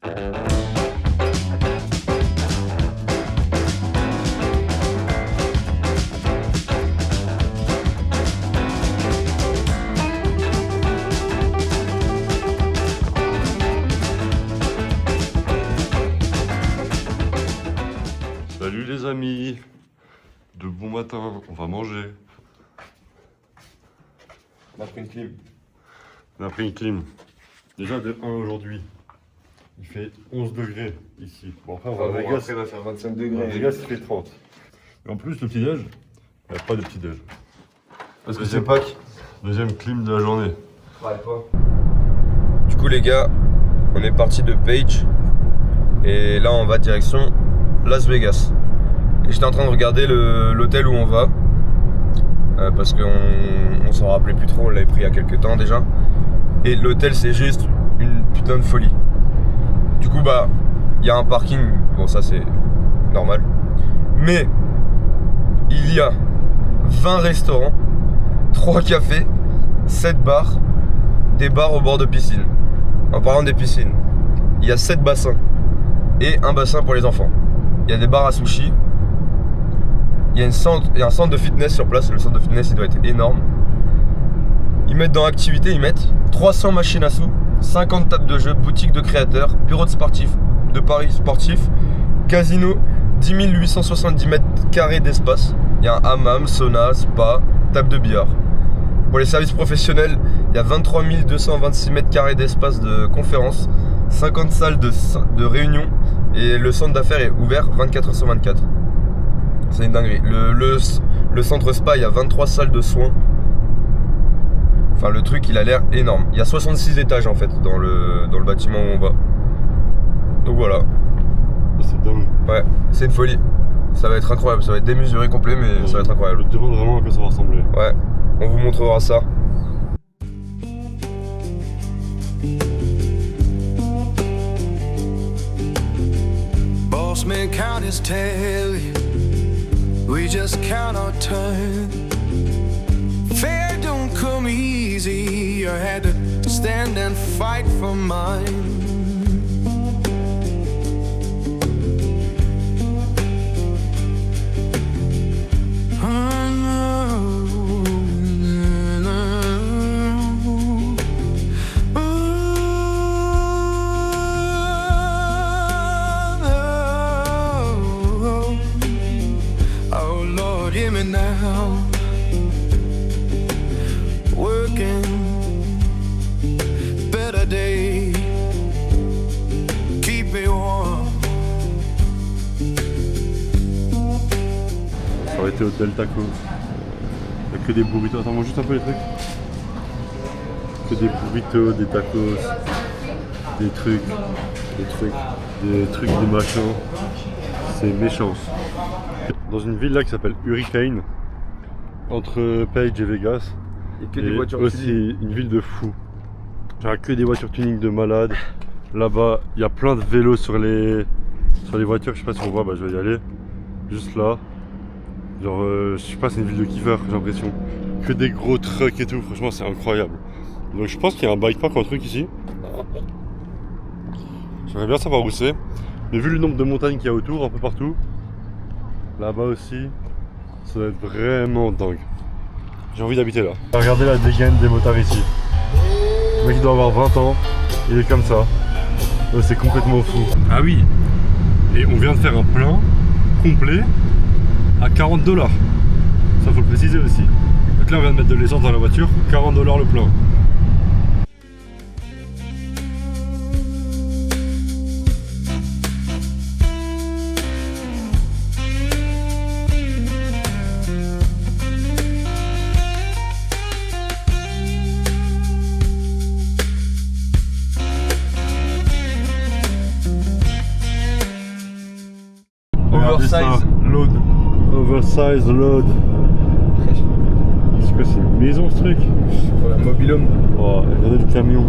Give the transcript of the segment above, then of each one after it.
Salut les amis, de bon matin, on va manger. On a pris une clim. On a pris une clim. Déjà de 1 aujourd'hui. Il fait 11 degrés ici. Bon après on va à Vegas. Après, il va faire 25 degrés. À Vegas il fait 30. Et en plus le petit-déj, il n'y a pas de petit-déj. Parce que c'est Pâques. Deuxième clim de la journée. Ouais, toi. Du coup les gars, on est parti de Page. Et là on va direction Las Vegas. Et j'étais en train de regarder l'hôtel où on va. Parce qu'on s'en rappelait plus trop, on l'avait pris il y a quelques temps déjà. Et l'hôtel c'est juste une putain de folie. Du coup bah, il y a un parking, bon ça c'est normal. Mais il y a 20 restaurants, 3 cafés, 7 bars, des bars au bord de piscine. En parlant des piscines, il y a 7 bassins et un bassin pour les enfants. Il y a des bars à sushi. Il y a un centre de fitness sur place. Le centre de fitness il doit être énorme. Ils mettent dans activité, ils mettent 300 machines à sous, 50 tables de jeu, boutique de créateurs, bureau de paris sportifs, casino, 10 870 mètres carrés d'espace. Il y a un hammam, sauna, spa, table de billard. Pour les services professionnels, il y a 23 226 mètres carrés d'espace de conférence, 50 salles de réunion et le centre d'affaires est ouvert 24 h sur 24. C'est une dinguerie. Le centre spa, il y a 23 salles de soins. Enfin, le truc, il a l'air énorme. Il y a 66 étages en fait dans le bâtiment où on va. Donc voilà. C'est dingue. Ouais, c'est une folie. Ça va être incroyable. Ça va être démesuré complet, mais ça va être incroyable. Je me demande vraiment à quoi ça va ressembler. Ouais, on vous montrera ça. Boss man count his tally, we just count our turn. Fair don't come easy, I had to stand and fight for mine. Hear me now, working, better day, keep me warm. Ça aurait été au Del Taco. Il n'y a que des burritos. Attends, mange juste un peu les trucs. Que des burritos, des tacos, des trucs, des machins. C'est méchant. Dans une ville là qui s'appelle Hurricane, entre Page et Vegas. Et que des voitures aussi tuning. une ville de fous. Genre que des voitures tuning de malades. Là-bas, il y a plein de vélos sur les voitures. Je sais pas si on voit, bah je vais y aller. Juste là. Genre, je sais pas, c'est une ville de kiffeurs, j'ai l'impression. Que des gros trucks et tout, franchement, c'est incroyable. Donc je pense qu'il y a un bike park ou un truc ici. J'aimerais bien savoir où c'est. Mais vu le nombre de montagnes qu'il y a autour, un peu partout, là-bas aussi, ça doit être vraiment dingue. J'ai envie d'habiter là. Regardez la dégaine des motards ici. Le mec il doit avoir 20 ans, il est comme ça. C'est complètement fou. Ah oui, et on vient de faire un plein complet à 40 $. Ça faut le préciser aussi. Donc là on vient de mettre de l'essence dans la voiture, 40 $ le plein. Oversize load. Oversize load. C'est quoi, c'est une maison ce truc? pour la mobilhome. Oh, regardez le camion.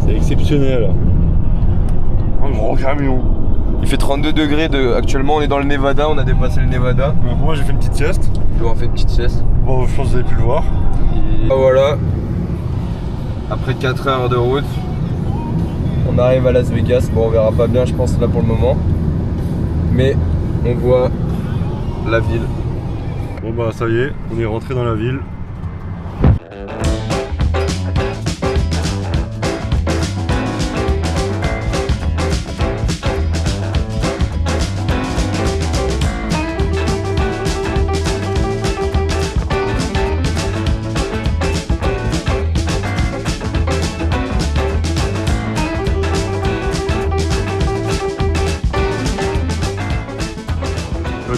C'est exceptionnel. Un gros camion. Il fait 32 degrés actuellement, on est dans le Nevada, on a dépassé le Nevada. Moi j'ai fait une petite sieste. On fait une petite sieste. Bon, je pense que vous avez pu le voir. Et voilà. Après 4 heures de route, On arrive à Las Vegas. Bon, on verra pas bien, je pense, là pour le moment. Mais on voit la ville. Bon bah ça y est, on est rentré dans la ville.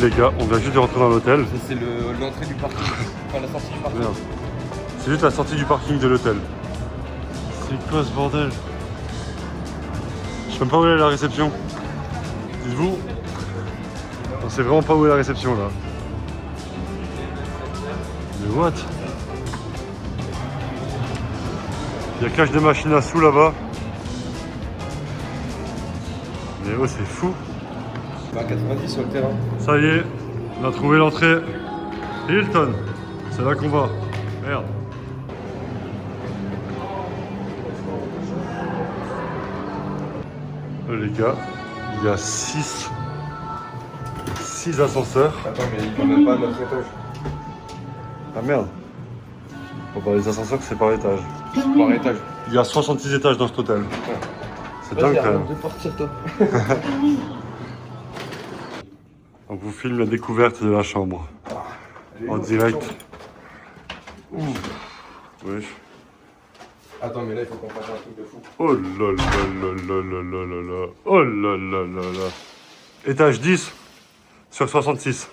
Les gars, on vient juste de rentrer dans l'hôtel. C'est l'entrée du parking. Enfin, la sortie du parking. Merde. C'est juste la sortie du parking de l'hôtel. C'est quoi ce bordel? Je sais même pas où est la réception. Dites-vous, on sait vraiment pas où est la réception là. Mais what? Il y a cache des machines à sous là-bas. Mais oh, c'est fou. 90 sur le terrain. Ça y est, on a trouvé l'entrée Hilton. C'est là qu'on va. Merde. Les gars, il y a 6 ascenseurs. Attends, mais il va même pas à notre étage. Ah merde. Bon bah les ascenseurs c'est par étage. Par étage. Il y a 66 étages dans cet hôtel. C'est dingue quand même. De partir, toi. On vous filme la découverte de la chambre. En direct. Oui. Attends, mais là il faut qu'on fasse un truc de fou. Oh là là là là là là là là. Oh là là là là. Étage 10 sur 66.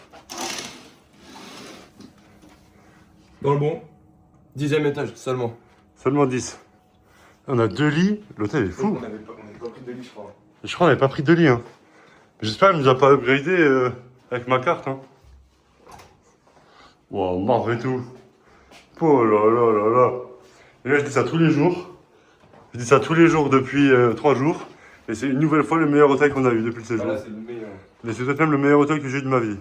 Dans le bon. 10e étage seulement. Seulement 10. On a 2 lits. L'hôtel est fou. On n'avait pas pris de lit, je crois. Je crois qu'on n'avait pas pris 2 lits. Hein. J'espère qu'il nous a pas upgradé avec ma carte. Hein. Wow, marre et tout. Oh là là là là. Et là, je dis ça tous les jours. Je dis ça tous les jours depuis 3 jours. Et c'est une nouvelle fois le meilleur hôtel qu'on a eu depuis le séjour. Voilà, c'est le meilleur. Mais c'est peut-être même le meilleur hôtel que j'ai eu de ma vie.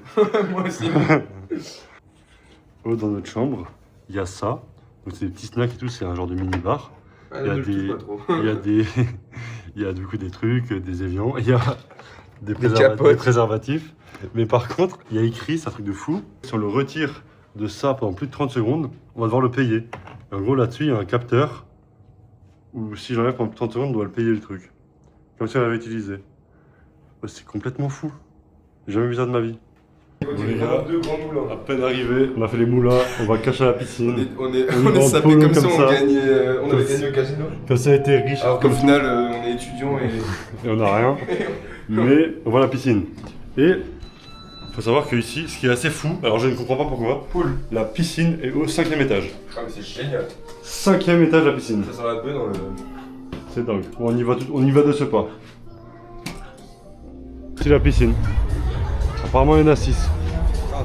Moi aussi. Oh, dans notre chambre, il y a ça. Donc c'est des petits snacks et tout, c'est un genre de mini-bar. Ah, Il y a ne le touche des, pas trop. il y a des, il y a du coup des trucs, des évians, il y a des capotes. préservatifs. Mais par contre, il y a écrit, c'est un truc de fou. Si on le retire de ça pendant plus de 30 secondes, on va devoir le payer. Et en gros, là-dessus, il y a un capteur où si j'enlève pendant plus de 30 secondes, on doit le payer le truc. Comme si on l'avait utilisé. Ouais, c'est complètement fou. J'ai jamais vu ça de ma vie. Les gars, Deux grands moulins. à peine arrivé, on a fait les moulins, on va cacher la piscine. On est en sapé polo comme ça, comme on ça. gagnait, on Comme avait ça. gagné au casino. Comme ça a été riche, Alors qu'au comme final, on est étudiant et. et on n'a rien. Mais on voit la piscine. Et il faut savoir que ici, ce qui est assez fou, alors je ne comprends pas pourquoi, la piscine est au 5e étage. Ah, mais c'est génial. 5e étage la piscine. Ça sent un peu dans le. C'est dingue. On y va de ce pas. C'est la piscine. Apparemment il y en a 6. Ah,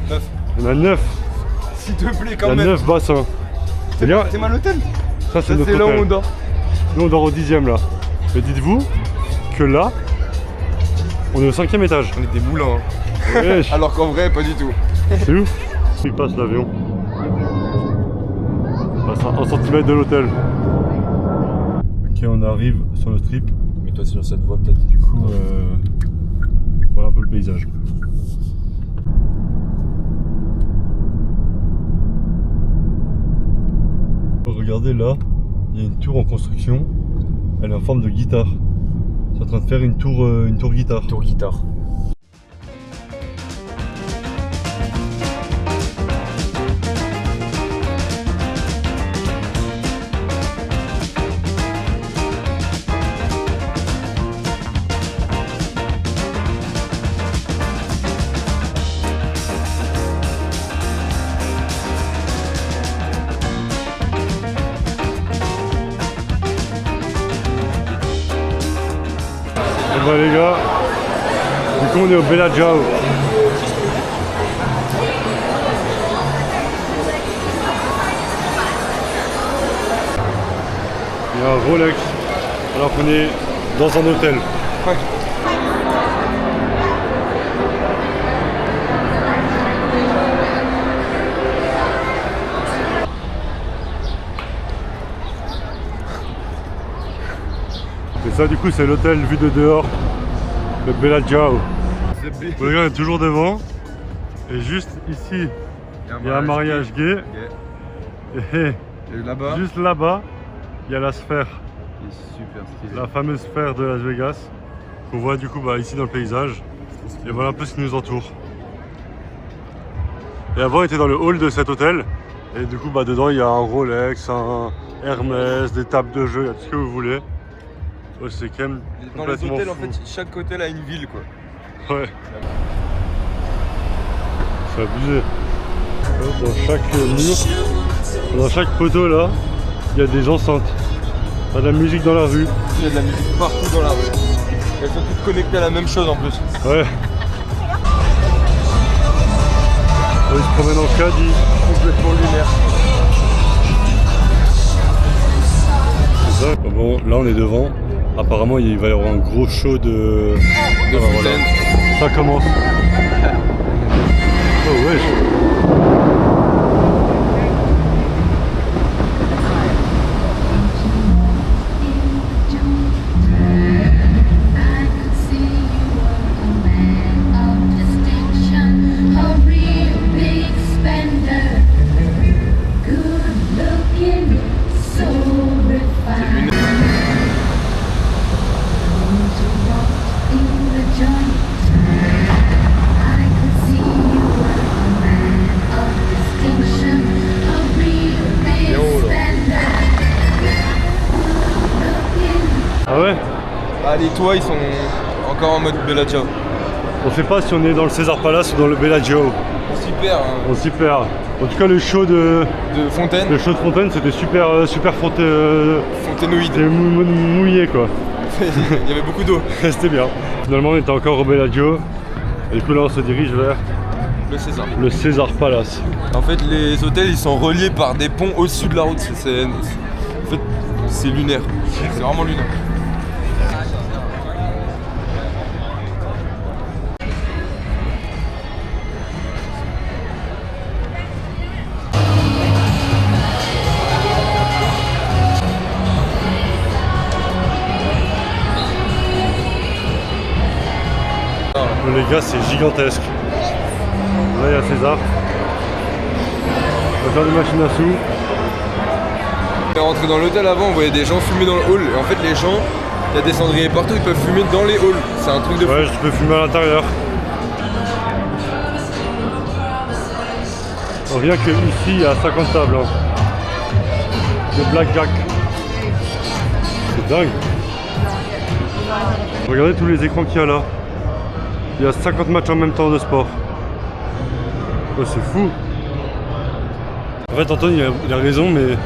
c'est 9. Il y en a 9. S'il te plaît, Il y quand a même. 9 bassins. T'es Regarde, mal à l'hôtel. ça c'est notre C'est là où hôtel. on dort. Nous on dort au 10e là. Mais dites-vous que là, on est au 5e étage. On est des moulins. Hein. Wesh, Alors qu'en vrai, pas du tout. c'est ouf. Il passe l'avion. Il passe à 1 cm de l'hôtel. Ok, on arrive sur le strip. Mets-toi sur cette voie peut-être. Du coup, voilà un peu le paysage. Regardez là, il y a une tour en construction. Elle est en forme de guitare. C'est en train de faire une tour guitare. Tour guitare. Et bah les gars, du coup on est au Bellagio. Il y a un Rolex alors qu'on est dans un hôtel. Ouais. Ça du coup c'est l'hôtel vu de dehors, le Bellagio. Vous regardez toujours devant. Et juste ici, il y a un mariage gay. Et là-bas, juste là-bas, il y a la sphère. super stylé. La fameuse sphère de Las Vegas. Qu'on voit du coup ici dans le paysage. Et voilà un peu ce qui nous entoure. Et avant on était dans le hall de cet hôtel. Et du coup dedans il y a un Rolex, un Hermès, des tables de jeu, il y a tout ce que vous voulez. Ouais, c'est quand même Dans les complètement hôtels, fou. en fait, chaque hôtel a une ville, quoi. Ouais. C'est abusé. Dans chaque mur, dans chaque poteau là, il y a des enceintes. Il y a de la musique dans la rue. Il y a de la musique partout dans la rue. Elles sont toutes connectées à la même chose en plus. Ouais. Ils se promènent en caddie. Complètement lunaire. C'est ça. Bon, là on est devant. Apparemment il va y avoir un gros show de fontaine. Ça commence. Oh wesh. Ah ouais? Ah, les toits, ils sont encore en mode Bellagio. On sait pas si on est dans le César Palace ou dans le Bellagio. Super, hein. Bon, super. En tout cas le show de Fontaine. le show de fontaine c'était super Fontainoïde. c'était mouillé quoi. Il y avait beaucoup d'eau. C'était bien. Finalement on était encore au Bellagio. Et du coup là on se dirige vers Le César. le César Palace. En fait, les hôtels, ils sont reliés par des ponts au-dessus de la route. En fait, c'est lunaire. C'est vraiment lunaire. Les gars c'est gigantesque. Là il y a César. On va faire des machines à sous. On est rentré dans l'hôtel avant, on voyait des gens fumer dans le hall. Et en fait, les gens, il y a des cendriers partout, ils peuvent fumer dans les halls. C'est un truc de fou. Ouais, je peux fumer à l'intérieur. On vient que ici il y a 50 tables hein. De blackjack. C'est dingue. Regardez tous les écrans qu'il y a là. Il y a 50 matchs en même temps de sport. Oh, c'est fou. En fait Antoine il a raison mais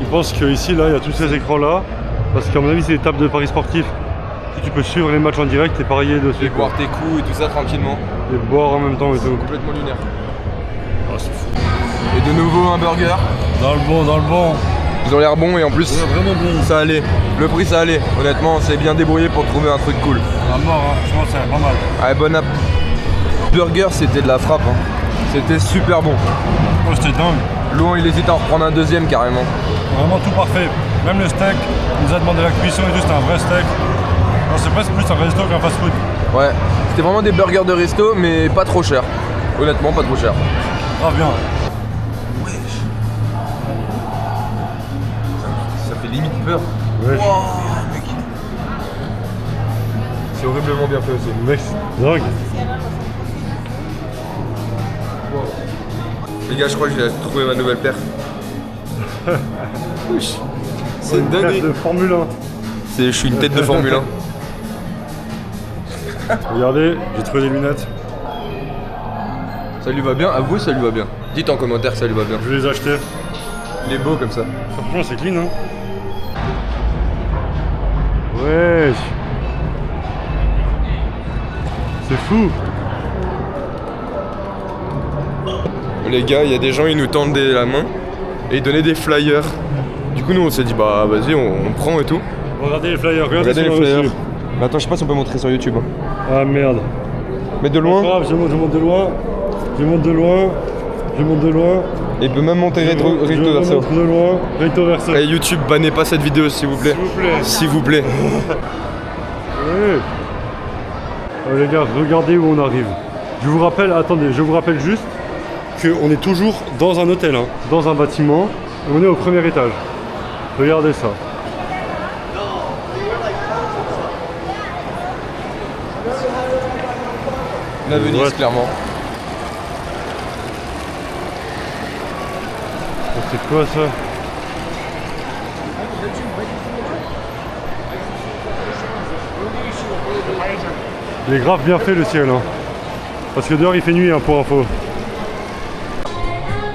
il pense qu'ici là il y a tous ces écrans là. Parce qu'à mon avis c'est des tables de paris sportifs. Tu peux suivre les matchs en direct et parier dessus. Et boire tes coups et tout ça tranquillement. Et boire en même temps et tout. Complètement lunaire. Oh, c'est fou. Et de nouveau un burger. Dans le bon, dans le bon. Ils ont l'air bons et en plus Vraiment bon. ça allait. Le prix ça allait. Honnêtement on s'est bien débrouillé pour trouver un truc cool. À mort, hein. Je pense que c'est pas mal. Allez, bon app. Burger c'était de la frappe. Hein. C'était super bon. Oh, c'était dingue. Louan il hésite à en reprendre un deuxième carrément. Vraiment tout parfait. Même le steak, il nous a demandé la cuisson et tout, c'était un vrai steak. Non, c'est presque plus un resto qu'un fast food. Ouais. C'était vraiment des burgers de resto mais pas trop cher. Honnêtement pas trop cher. Ah bien. Ça fait limite peur. Ouais. Wow, mec. C'est horriblement bien fait aussi. Mec, c'est dingue. Les gars, je crois que j'ai trouvé ma nouvelle paire. C'est une paire dinguerie. de Formule 1. Je suis une tête de Formule 1. Regardez, j'ai trouvé des lunettes. Ça lui va bien? Avouez, ça lui va bien. Dites en commentaire que ça lui va bien. Je vais les acheter. Il est beau comme ça. Franchement, c'est clean, hein. Wesh. C'est fou. Les gars, il y a des gens, ils nous tendaient la main et ils donnaient des flyers. Du coup, nous, on s'est dit, bah vas-y, on prend et tout. Regardez les flyers, Regardez les celui-là flyers. aussi. Mais attends, je sais pas si on peut montrer sur YouTube. Ah merde. Mais de Pas loin, grave, je monte de loin. Je monte de loin. Je monte de loin. et il peut même monter recto verso. De loin. Recto verso. Et YouTube, bannez pas cette vidéo s'il vous plaît. S'il vous plaît. S'il vous plaît. Ouais. Les gars, regardez où on arrive. Je vous rappelle, attendez, je vous rappelle juste qu'on est toujours dans un hôtel, hein, dans un bâtiment. Et on est au premier étage. Regardez ça. La Venise, Ouais. clairement. C'est quoi ça? Il est grave bien fait le ciel, hein. Parce que dehors il fait nuit, hein, pour info.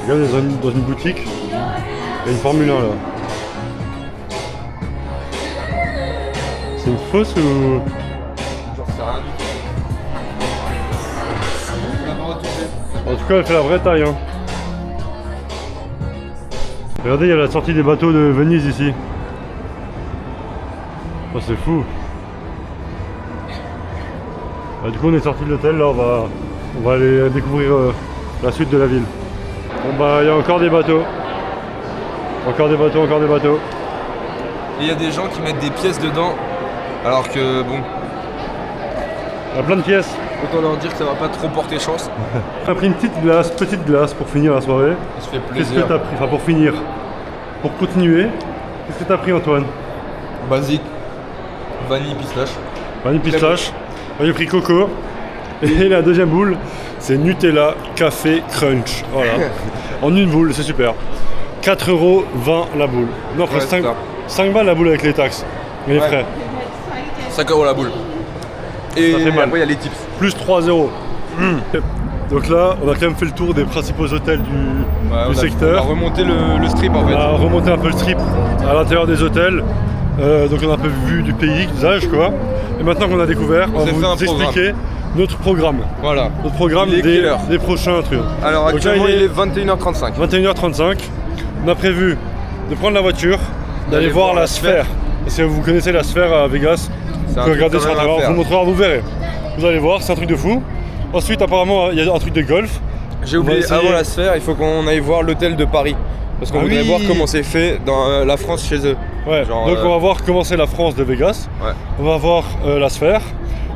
Regardez, dans une boutique, il y a une Formule 1 là. C'est une fausse ou... J'en sais rien du tout. En tout cas elle fait la vraie taille, hein. Regardez, il y a la sortie des bateaux de Venise ici. Oh, c'est fou. Bah, du coup on est sorti de l'hôtel, là on va aller découvrir la suite de la ville. Bon bah il y a encore des bateaux. Encore des bateaux, encore des bateaux. Et il y a des gens qui mettent des pièces dedans, alors que bon, Il y a plein de pièces. autant leur dire que ça va pas trop porter chance. On a pris une petite glace pour finir la soirée. On se fait Qu'est-ce que plaisir. t'as pris? Enfin pour finir. Pour continuer, qu'est-ce que t'as pris Antoine? Basique. Vanille pistache. Vanille pistache. Moi j'ai pris coco. Et la deuxième boule, c'est Nutella Café Crunch. Voilà. En une boule, c'est super. 4,20€ la boule. Non, Ouais, presque c'est 5 balles la boule avec les taxes. Et les Ouais. frais. 5 € la boule. Et Ça fait mal. après il y a les tips. Plus 3€. Donc là, on a quand même fait le tour des principaux hôtels du secteur. On a remonté le strip en On fait. a remonté un peu le strip à l'intérieur des hôtels. Donc on a un peu vu du paysage quoi. Et maintenant qu'on a découvert, on va s'est fait un vous expliquer notre programme. Voilà. Notre programme Il est quelle heure des prochains trucs. Alors Donc là, actuellement il est 21h35. 21h35. On a prévu de prendre la voiture, d'aller voir la sphère. Et si vous connaissez la sphère à Vegas, vous pouvez regarder sur Internet, on vous montrera, vous verrez. Vous allez voir, c'est un truc de fou. Ensuite apparemment il y a un truc de golf. J'ai On va oublié, essayer- avant la sphère, il faut qu'on aille voir l'hôtel de Paris. Parce qu'on Ah voudrait oui. voir comment c'est fait dans la France chez eux. Ouais. Genre, Donc on va voir comment c'est la France de Vegas. Ouais. On va voir la sphère.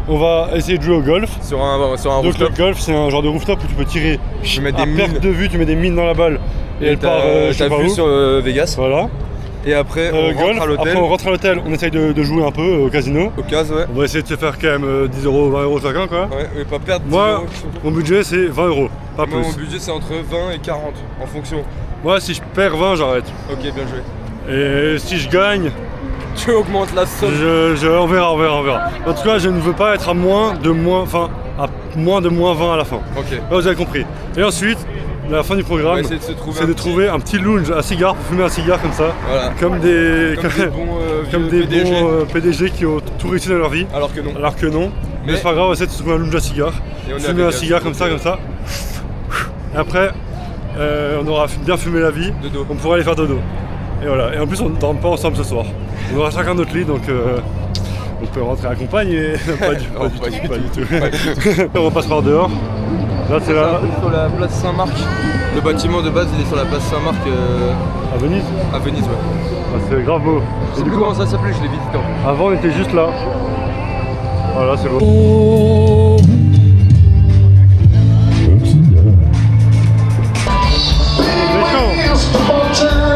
On va essayer de jouer au golf. Sur un Donc rooftop. le golf c'est un genre de rooftop où tu peux tirer Tu mets à des perte mines. de vue, tu mets des mines dans la balle et elle part je sais T'as pas vu où. sur Vegas. Voilà. Et après on Golf. rentre à l'hôtel. Après on rentre à l'hôtel, on essaye de jouer un peu au casino. Au cas, ouais. On va essayer de se faire quand même 10€, 20€ chacun quoi. Ouais, mais pas perdre 10 Moi, €. mon budget c'est 20€, pas Moi, mon plus. budget c'est entre 20 et 40 en fonction. Moi si je perds 20 j'arrête. Ok, bien joué. Et si je gagne, Tu augmentes la somme. on verra. En tout cas je ne veux pas être à moins de moins 20 à la fin. Ok. Là vous avez compris. Et ensuite, la fin du On va programme, essayer de se trouver c'est de trouver un petit lounge, un cigare pour fumer un cigare comme ça. Voilà. Comme des Comme des bons vieux PDG. bons PDG qui ont tout réussi dans leur vie. Alors que non. Alors que non. Mais Mais- c'est pas grave, on va essayer de se trouver un lounge à cigare. Et on est à Fumer un Vegas, cigare donc, comme ça. Et après, on aura bien fumé la vie. Dodo. On pourra aller faire dodo. Et voilà. Et en plus, on ne dort pas ensemble ce soir. On aura chacun notre lit, donc on peut rentrer accompagné. Pas du Non, tout. On repasse par dehors. Là, c'est C'est là, un peu sur la place Saint-Marc. Le bâtiment de base il est sur la place Saint-Marc à Venise. à Venise, ouais. Ah, c'est grave beau. Je sais plus comment ça s'appelait, je l'ai visité en fait. Avant, on était juste là. Voilà, c'est beau. Méchant.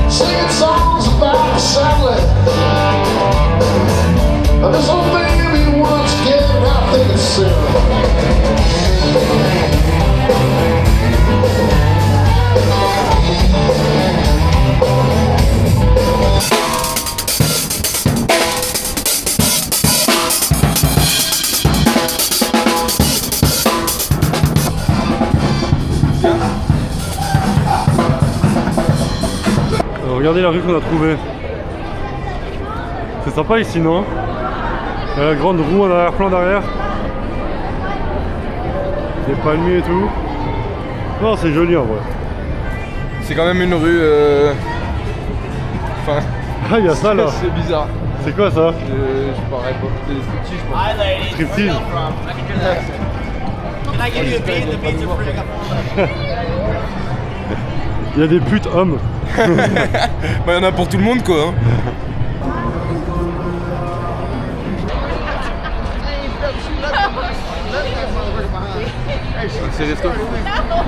Singing songs about the satellite. This old baby once again, I think it's silly. Regardez la rue qu'on a trouvée. C'est sympa ici, non? Il y a la grande roue en arrière-plan derrière. Des palmiers et tout. Non, c'est joli en vrai. C'est quand même une rue. Enfin, Ah, il y a ça là. c'est bizarre. C'est quoi ça? Je parais pas. C'est des striptease, je pense. Striptease. Can I give you a beat? The beats are pretty. Il y a des putes hommes. Bah, y en a pour tout le monde, quoi. Hein. C'est resto.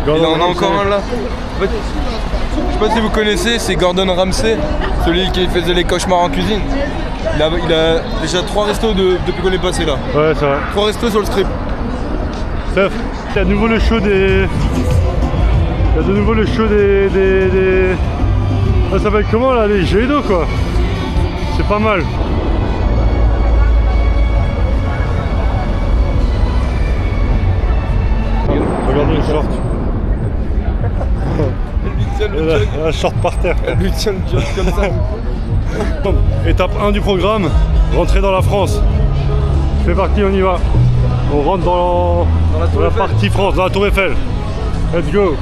Il en a encore un là. En fait, je sais pas si vous connaissez, c'est Gordon Ramsay, celui qui faisait les cauchemars en cuisine. Il a déjà 3 restos depuis qu'on est passé là. Ouais, c'est vrai. 3 restos sur le strip. Steph, il y a de nouveau le show des... Il y a de nouveau le show des... Ça s'appelle comment là? Les jets d'eau quoi. C'est pas mal. Regardez le short. Un short par terre. Elle lui tient le job comme ça. Étape 1 du programme, rentrer dans la France. C'est parti, on y va. On rentre dans la partie France, dans la Tour Eiffel. Let's go.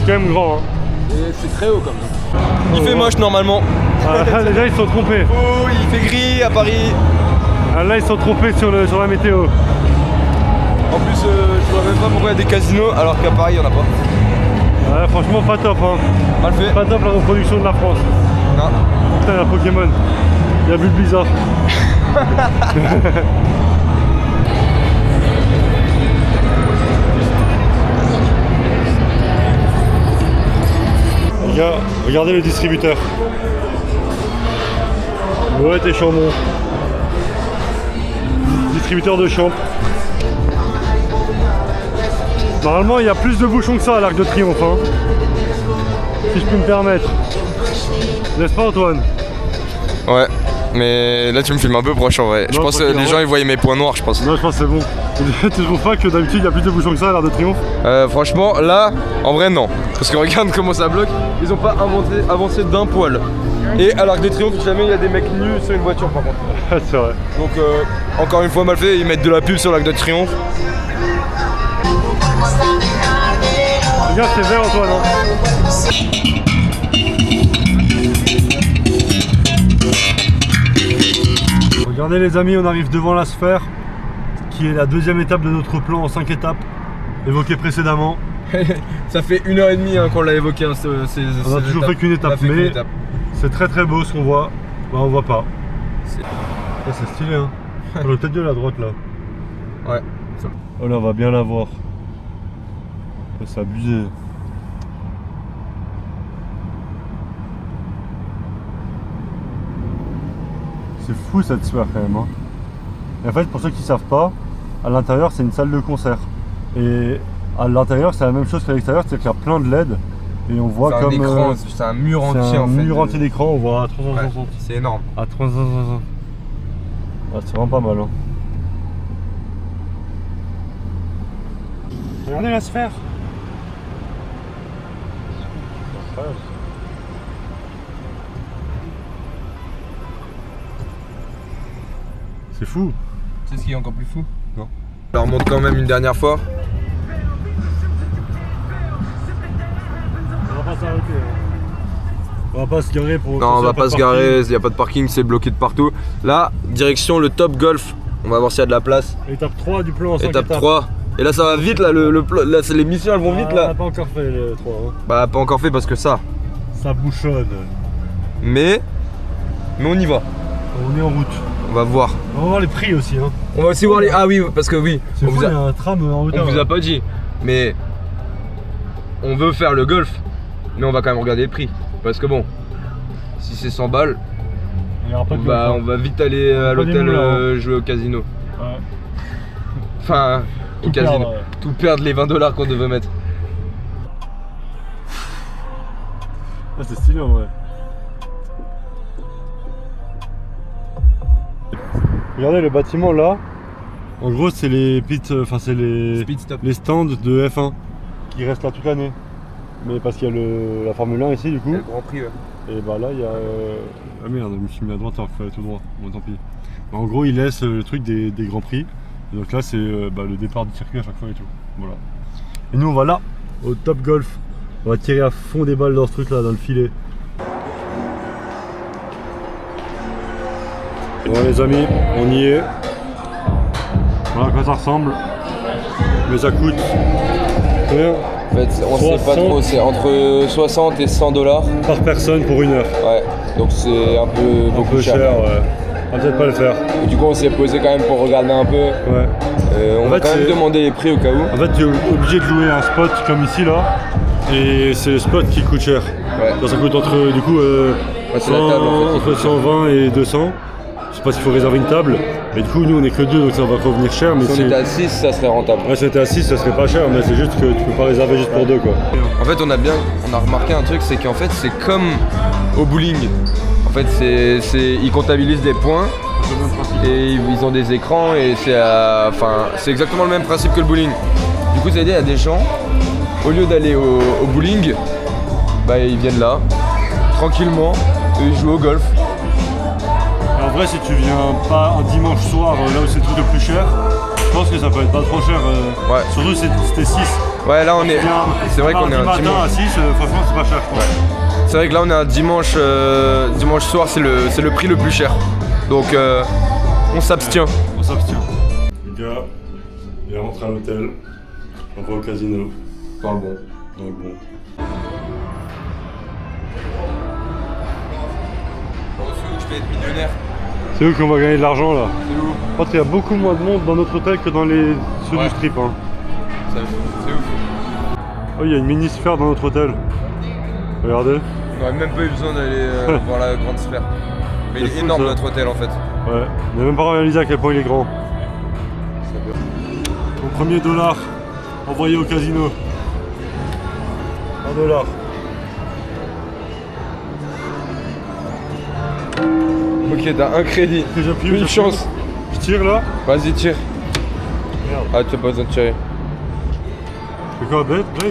C'est quand même grand. Hein. Et c'est très haut comme ça. Il fait moche normalement. Ah, déjà ils se sont trompés. Oh, il fait gris à Paris. Ah, là ils se sont trompés sur la météo. En plus, je vois même pas pourquoi il y a des casinos alors qu'à Paris il y en a pas. Ouais, franchement pas top hein. Mal fait. Pas top la reproduction de la France. Non. Putain, il y a Pokémon. Il y a vu le Blizzard. Les gars, regardez le distributeur. Ouais, t'es Chambon. Distributeur de champ. Normalement, il y a plus de bouchons que ça à l'Arc de Triomphe. Hein. Si je peux me permettre. N'est-ce pas, Antoine? Ouais, mais là tu me filmes un peu proche en vrai. Je Non, pense que les gens ils voyaient mes points noirs, je pense. Non, je pense que c'est bon. Tu trouves pas que d'habitude il y a plus de bouchons que ça à l'Arc de Triomphe? Franchement, là, en vrai, non. Parce que regarde comment ça bloque. Ils ont pas avancé d'un poil. Et à l'Arc de Triomphe, jamais il y a des mecs nus sur une voiture par contre. C'est vrai. Donc, encore une fois, mal fait. Ils mettent de la pub sur l'Arc de Triomphe. Regarde, c'est vert, Antoine. Hein. Regardez les amis, on arrive devant la sphère, qui est la deuxième étape de notre plan en 5 étapes, évoqué précédemment. Ça fait 1h30 hein, qu'on l'a évoqué. Hein, On a toujours fait qu'une étape, mais c'est très très beau ce qu'on voit. Bah, on voit pas. C'est stylé hein. On a peut-être de la droite là. Ouais. Oh là, on va bien la voir. C'est abusé. C'est fou cette sphère quand même. Hein. Et en fait, pour ceux qui ne savent pas, à l'intérieur c'est une salle de concert. Et à l'intérieur c'est la même chose qu'à l'extérieur, c'est-à-dire qu'il y a plein de LED. Et on voit comme. C'est un mur entier c'est un en fait. mur entier d'écran, on voit à 360. Ouais, c'est énorme. À 360. Ah, c'est vraiment pas mal. Hein. Regardez la sphère. C'est fou. Tu sais ce qui est encore plus fou? Non. Je leur montre quand même une dernière fois. On va pas s'arrêter. On va pas se garer pour. Non, on va pas se garer, il n'y a pas de parking, c'est bloqué de partout. Là, direction le Top Golf. On va voir s'il y a de la place. Étape 3 du plan en 5 Étape 3. Et là, ça va vite, là, là les missions elles vont vite On là. n'a pas encore fait le 3. Hein. Bah, pas encore fait parce que ça. Ça bouchonne. Mais on y va. On est en route. On va voir. On va voir les prix aussi. Hein. On va aussi voir les. Ah oui, parce que oui. C'est fou, il y a un tram en hauteur. On vous a pas dit. Mais on veut faire le golf. Mais on va quand même regarder les prix. Parce que bon, si c'est 100 balles, Il y aura pas de on va vite aller à l'hôtel jouer au casino. Ouais. Enfin, au Tout casino. perdre, ouais. Tout perdre les 20$ qu'on devait mettre. Ah, c'est stylé en vrai. Regardez le bâtiment là. En gros, c'est les enfin c'est les Speed stop. les stands de F1 qui restent là toute l'année. Mais parce qu'il y a la Formule 1 ici du coup. Le Grand Prix, ouais. Et bah là il y a. Ah merde, je me suis mis à droite alors qu'il fallait tout droit. Bon tant pis. En gros, ils laissent le truc des Grands Prix. Et donc là c'est le départ du circuit à chaque fois et tout. Voilà. Et nous on va là, au Top Golf. On va tirer à fond des balles dans ce truc là, dans le filet. Bon les amis, on y est. Voilà à quoi ça ressemble. Mais ça coûte combien En fait, on sait pas 60. trop, c'est entre 60 et 100 dollars. par personne pour 1 heure. Ouais, donc c'est un peu Un beaucoup peu cher, ouais. On va peut-être pas le faire. Et du coup, on s'est posé quand même pour regarder un peu. Ouais. On En va fait, quand même c'est- demander les prix au cas où. En fait, tu es obligé de louer un spot comme ici là. Et c'est le spot qui coûte cher. Ouais. Donc, ça coûte entre du coup c'est la table, en fait, qui coûte entre 120 et 200. Je sais pas s'il faut réserver une table. Mais du coup, nous on est que 2 donc ça va revenir cher. Mais Si on c'est- était à 6, ça serait rentable. Ouais, si on était à 6, ça serait pas cher, mais c'est juste que tu peux pas réserver juste pour 2 quoi. En fait, on a remarqué un truc, c'est qu'en fait, c'est comme au bowling. En fait, ils comptabilisent des points et ils ont des écrans et c'est exactement le même principe que le bowling. Du coup, ça veut dire il y a des gens, au lieu d'aller au bowling, bah ils viennent là, tranquillement, et ils jouent au golf. En vrai, si tu viens pas un dimanche soir là où c'est tout le plus cher, je pense que ça peut être pas trop cher. Ouais. Surtout si c'était 6. Ouais, là on est. C'est vrai qu'on est un matin dimanche. à 6, franchement, c'est pas cher, je pense. C'est vrai que là on est un dimanche. Dimanche soir, c'est le prix le plus cher. Donc on s'abstient. On s'abstient. Le gars, il rentre à l'hôtel, on va au casino. Dans le bon. Donc bon. Je vais être millionnaire. C'est où qu'on va gagner de l'argent là. C'est où? Je pense qu'il y a beaucoup moins de monde dans notre hôtel que dans ceux Ouais. du strip. Hein. C'est ouf. Oh, il y a une mini-sphère dans notre hôtel. Regardez. On n'aurait même pas eu besoin d'aller voir la grande sphère. Mais il C'est est fou, énorme ça. notre hôtel en fait. Ouais. On n'a même pas réalisé à quel point il est grand. Mon premier dollar envoyé au casino. $1. Ok, t'as un crédit. Que j'appuie, Une chance. Je tire là. Vas-y, tire. Merde. Ah, tu as pas besoin de tirer. C'est quoi, bête? Play.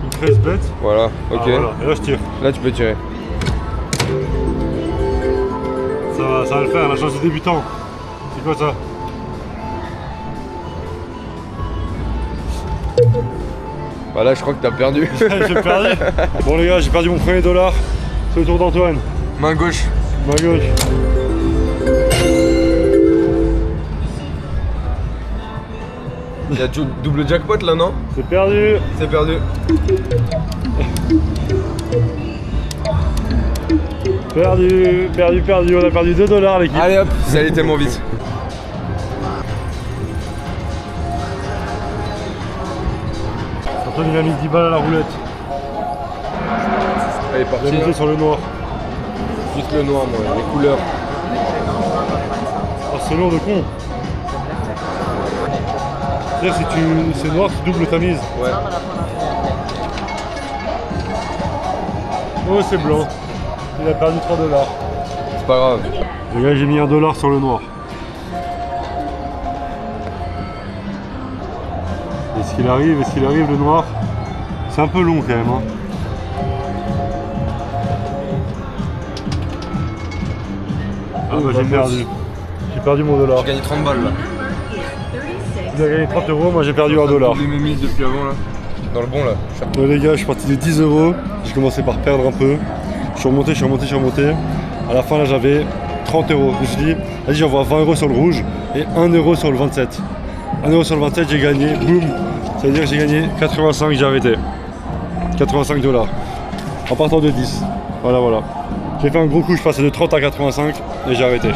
Une 13 bête. Voilà, ok. Ah, voilà. Et là je tire. Là, tu peux tirer. Ça va le faire, la chance du débutant. C'est quoi ça? Voilà, je crois que t'as perdu. J'ai perdu. Bon les gars, j'ai perdu mon premier dollar. C'est le tour d'Antoine. Main gauche. Main gauche. Il y a double jackpot là, non? C'est perdu. C'est perdu. Perdu. On a perdu 2 dollars l'équipe. Allez hop, ça allait tellement vite. Antoine il a mis 10 balles à la roulette. Allez, Il a parti. misé sur le noir. Juste le noir, moi, les couleurs. Oh, c'est lourd de con. C'est-à-dire si c'est noir, tu doubles ta mise. Ouais. Oh c'est blanc. Il a perdu 3 dollars. C'est pas grave. Les gars, j'ai mis 1 dollar sur le noir. Est-ce qu'il arrive le noir? C'est un peu long quand même. Hein. Ah bah j'ai perdu. J'ai perdu mon dollar. J'ai gagné 30 balles là. Il a gagné 30 euros, moi j'ai perdu 1 dollar. J'ai mes mises depuis avant là. Dans le bon là. Bon les gars, je suis parti de 10 euros. J'ai commencé par perdre un peu. Je suis remonté. À la fin là j'avais 30 euros. Je me suis dit, vas-y j'envoie 20 euros sur le rouge et 1 euro sur le 27. 1 euro sur le 27, j'ai gagné. Boum. Ça veut dire que j'ai gagné 85, j'ai arrêté. 85 dollars. En partant de 10. Voilà. J'ai fait un gros coup, je passais de 30 à 85 et j'ai arrêté.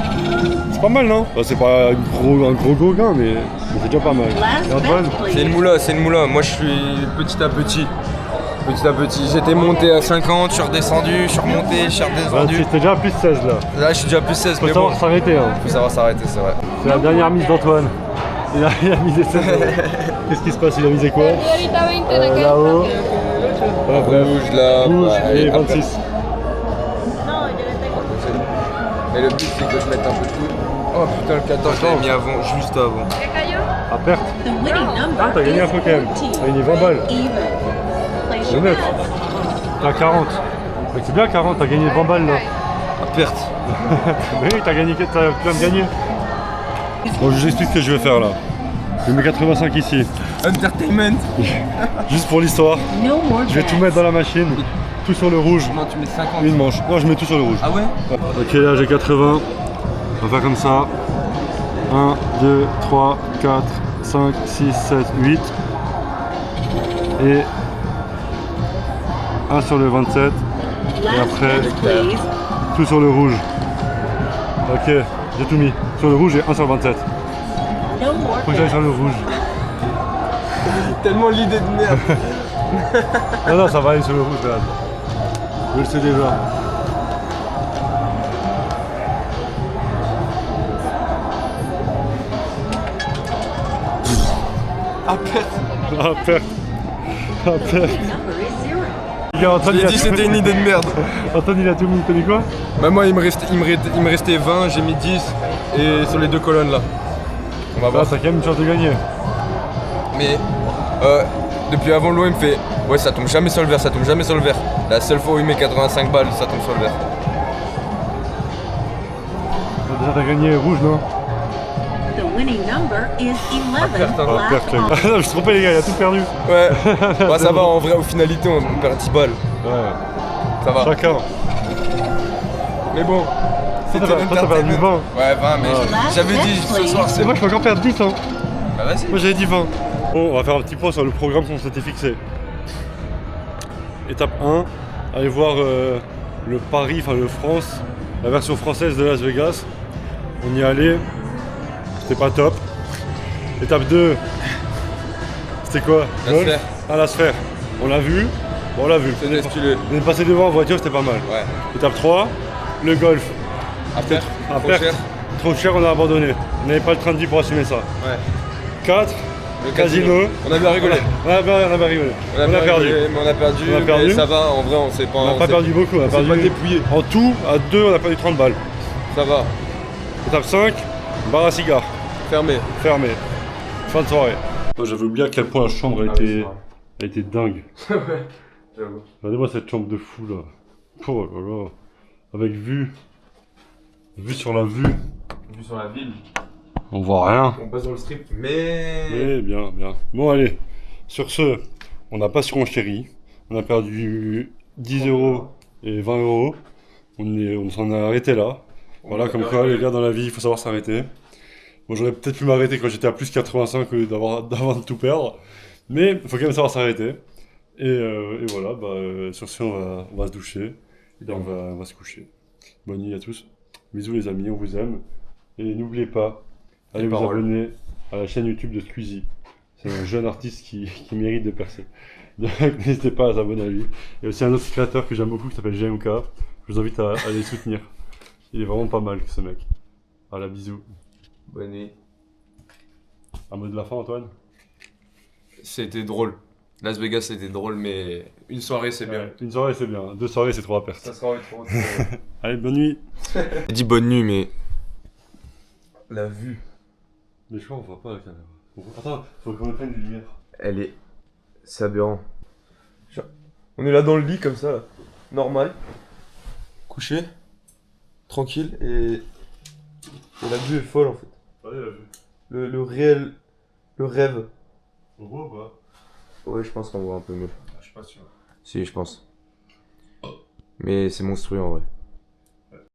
C'est pas mal non? Bah, c'est pas un gros gain mais c'est déjà pas mal. Et Antoine? C'est une moula. Moi je suis petit à petit. J'étais monté à 50, je suis redescendu, je suis remonté, je suis Bah, redescendu. c'était déjà à plus 16 là. Là je suis déjà plus 16, Faut mais bon. savoir s'arrêter hein. Faut savoir s'arrêter, c'est vrai. C'est la dernière mise d'Antoine. Il a misé 16 euros. Qu'est-ce qui se passe? Il a misé quoi? Là-haut. Voilà, bref. Rouge là. Rouge ouais, et après. 26. Mais le but c'est que je mette un peu de tout. Oh putain, le 14 je l'avais mis avant, juste avant. À perte. Ah, t'as gagné un peu quand même. T'as gagné 20 balles. C'est honnête. T'as 40. Mais c'est bien 40, t'as gagné 20 balles là. À perte. Mais oui, tu viens de gagner. Bon, je vous explique ce que je vais faire là. Je mets 85 ici. Entertainment. Juste pour l'histoire. Je vais tout mettre dans la machine. Tout sur le rouge. Non, tu mets 50. Une manche. Non, je mets tout sur le rouge. Ah ouais? Ok, là j'ai 80. On va faire comme ça. 1, 2, 3, 4, 5, 6, 7, 8. Et un sur le 27. Et après, tout sur le rouge. Ok, j'ai tout mis. Sur le rouge et un sur le 27. Faut que j'aille sur le rouge. Tellement l'idée de merde. Non, non, ça va aller sur le rouge, regarde. Je le sais déjà. À perte. Ah, perte. Ah, perte. Les gars, Antoine, J'ai dit c'était une idée de merde. Antoine, il a tout mis. T'as mis quoi? Bah moi il me restait 20, j'ai mis 10 et sur les deux colonnes là. On va Ah, voir. t'as quand même une chance de gagner. Mais depuis avant l'eau il me fait ouais ça tombe jamais sur le vert, ça tombe jamais sur le vert. La seule fois où il met 85 balles ça tombe sur le vert. Déjà, t'as gagné rouge, non? The winning number is 11. perte, hein. Ah, perte, les gars. Black Ah, non, je me suis trompé, les gars, il a tout perdu. Ouais. Bah ça va en vrai aux finalités on perd 10 balles. Ouais. Ça va. Chacun. Mais bon. Toi, t'as perdu 20. Ouais 20 mais j'avais dit ce soir c'est Et moi, je peux encore perdre 10, hein. Bah vas-y. Moi, j'avais dit 20. Bon, on va faire un petit point sur le programme qu'on s'était fixé. Étape 1, aller voir le Paris, enfin le France, la version française de Las Vegas. On y est allé, c'était pas top. Étape 2, c'était quoi? La Golf. sphère. Ah, la sphère. On l'a vu. Bon, on l'a vu. C'était stylé. On est passé devant en voiture, c'était pas mal. Ouais. Étape 3, le golf. À perte. À Trop perte. cher. Trop cher, on a abandonné. On n'avait pas le train de vie pour assumer ça. Ouais. 4, Le casino. On a bien rigolé. On a rigolé. On a bien perdu. rigolé, mais on a perdu. On a perdu. Mais ça va, en vrai, on s'est pas. On n'a pas s'est- perdu beaucoup, on a on s'est perdu pas dépouillé. en tout, à 2, on a perdu 30 balles. Ça va. Étape 5, bar à cigares, Fermé. fermé. Fin de soirée. J'avais oublié à quel point la chambre a été dingue. J'avoue. Regardez-moi cette chambre de fou là. Oh là là. Avec vue. Vue sur la vue. Vue sur la ville. On voit rien. On passe dans le strip. Mais. Mais bien, bien. Bon allez, sur ce, on n'a pas surenchéri. On a perdu 10 € et 20 €. On s'en est arrêté là. Voilà, comme quoi les gars dans la vie, il faut savoir s'arrêter. Moi j'aurais peut-être pu m'arrêter quand j'étais à plus 85 d'avant de tout perdre. Mais il faut quand même savoir s'arrêter. Et voilà, sur ce on va se doucher. Et on va se coucher. Bonne nuit à tous. Bisous les amis, on vous aime. Et n'oubliez pas, allez vous paroles. abonner à la chaîne YouTube de Squeezie. C'est un jeune artiste qui mérite de percer. Donc n'hésitez pas à s'abonner à lui. Il y a aussi un autre créateur que j'aime beaucoup qui s'appelle GMK. Je vous invite à les soutenir. Il est vraiment pas mal ce mec. Voilà, bisous. Bonne nuit. Un mot de la fin Antoine? C'était drôle. Las Vegas c'était drôle, mais une soirée c'est bien. Ouais, une soirée c'est bien, 2 soirées c'est trop à perte. Ça sera trop. Allez, bonne nuit. J'ai dit bonne nuit, mais. La vue. Mais je crois qu'on voit pas la caméra. Attends, faut qu'on prenne des lumières. Elle est. C'est aberrant. On est là dans le lit comme ça, là. Normal. Couché. Tranquille et la vue est folle en fait. Allez, la vue. Le réel. Le rêve. On voit ou pas? Ouais, je pense qu'on voit un peu mieux. Je suis pas sûr. Si, je pense. Mais c'est monstrueux en vrai.